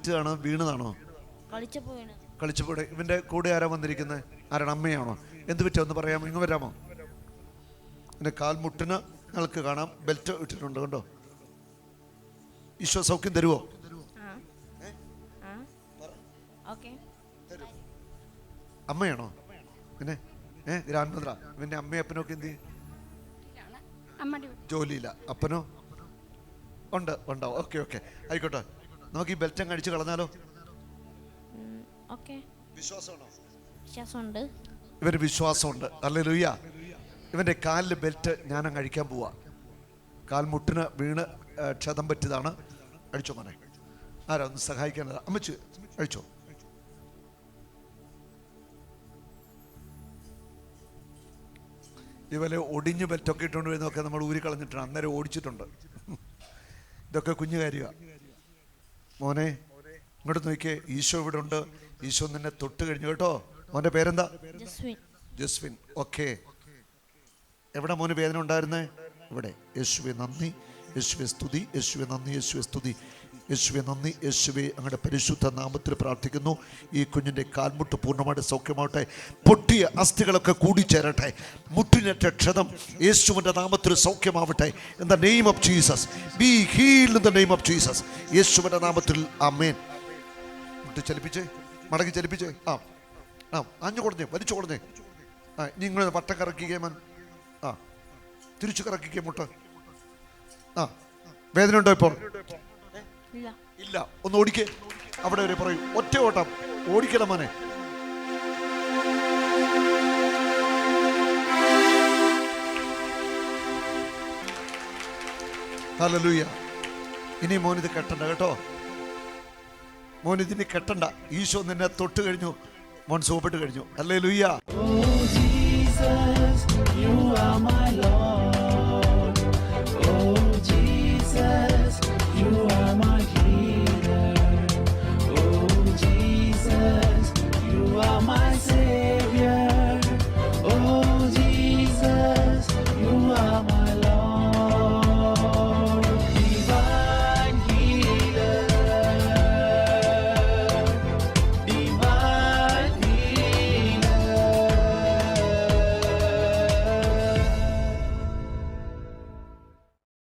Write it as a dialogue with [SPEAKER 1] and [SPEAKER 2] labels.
[SPEAKER 1] പറ്റുകയാണോ വീണതാണോ? കളിച്ചപ്പോൾ. ഇവന്റെ കൂടെ ആരാ വന്നിരിക്കുന്നത്? ആരാണ്? അമ്മയാണോ? എന്ത് പറ്റുക ഒന്ന് പറയാമോ? ഇങ്ങ് വരാമോ? എൻ്റെ കാൽമുട്ടിന് ഞങ്ങൾക്ക് കാണാം ബെൽറ്റ് ഇട്ടിട്ടുണ്ട്, കണ്ടോ? ഈശോ സൗഖ്യം തരുമോ? അമ്മയാണോ? പിന്നെ ഗ്രാൻമദറാ. ഇവന്റെ അമ്മയും അപ്പനൊക്കെ എന്ത് ചെയ്യും? ജോലിയില്ല. അപ്പനോ? ഉണ്ടാവും. ഓക്കെ ആയിക്കോട്ടെ. നമുക്ക് ഈ ബെൽറ്റ് അങ്ങ് അടിച്ച് കളഞ്ഞാലോ? വിശ്വാസമുണ്ട്. ഇവന് വിശ്വാസമുണ്ട്. ഹല്ലേലൂയ. ഇവന്റെ കാലിൽ ബെൽറ്റ് ഞാനങ്ങ് അഴിക്കാൻ പോവാ. കാൽമുട്ടിന് വീണ് ക്ഷതം പറ്റിയതാണ്. അഴിച്ചോ മോനെ. ആരാ ഒന്ന് സഹായിക്കാനതാ? അമ്മച്ച് അഴിച്ചോ. ഇവലെ ഒടിഞ്ഞ് ബെൽറ്റൊക്കെ ഇട്ടുകൊണ്ട് വരുന്നതൊക്കെ നമ്മൾ ഊരി കളഞ്ഞിട്ടാണ്, അന്നേരം ഓടിച്ചിട്ടുണ്ട്. ഇതൊക്കെ കുഞ്ഞു കാര്യമാണ്. മോനെ ഇങ്ങോട്ട് നോക്കിയേ, ഈശോ ഇവിടെ ഉണ്ട്. ഈശോ നിന്നെ തൊട്ട് കഴിഞ്ഞു കേട്ടോ. മോന്റെ പേരെന്താ? ജസ്വിൻ. ഓക്കെ. എവിടെ മോന് വേദന ഉണ്ടായിരുന്നേ? ഇവിടെ. യേശുവേ നന്ദി, യേശുവേ സ്തുതി, യേശുവേ നന്ദി, യേശുവേ സ്തുതി, യേശുവേ നന്ദി, യേശുവേ അങ്ങയുടെ പരിശുദ്ധ നാമത്തിൽ പ്രാർത്ഥിക്കുന്നു. ഈ കുഞ്ഞിൻ്റെ കാൽമുട്ട് പൂർണ്ണമായിട്ട് സൗഖ്യമാവട്ടെ. പൊട്ടിയ അസ്ഥികളൊക്കെ കൂടിച്ചേരട്ടെ. മുട്ടിനേറ്റ ക്ഷതം യേശുവിൻ്റെ നാമത്തിൽ സൗഖ്യമാവട്ടെ. In the name of Jesus be healed. In the name of Jesus. യേശുവിൻ്റെ നാമത്തിൽ ആമേൻ. മുട്ട് ചലിപ്പിച്ചേ, മടക്കി ചലിപ്പിച്ചേ. അഞ്ഞു കൊടുഞ്ഞേ, വലിച്ചു കൊടുഞ്ഞേ. നിങ്ങൾ വട്ടം കറക്കിക്കേ മൻ. തിരിച്ചു കറക്കിക്കേ മുട്ട്. വേദന ഉണ്ടോ ഇപ്പോൾ? ഇല്ല. ഒന്ന് ഓടിക്കേ. അവിടെ വരെ പറയൂ. ഒറ്റ ഓട്ടം ഓടിക്കണം മോനെ. ഹല്ലേലൂയ. ഇനി മോനിത് കെട്ടണ്ട കേട്ടോ. മോനിതിന് കെട്ടണ്ട. ഈശോ നിന്നെ തൊട്ട് കഴിഞ്ഞു. മോൻ സുഖപ്പെട്ട് കഴിഞ്ഞു. ഹല്ലേലൂയ.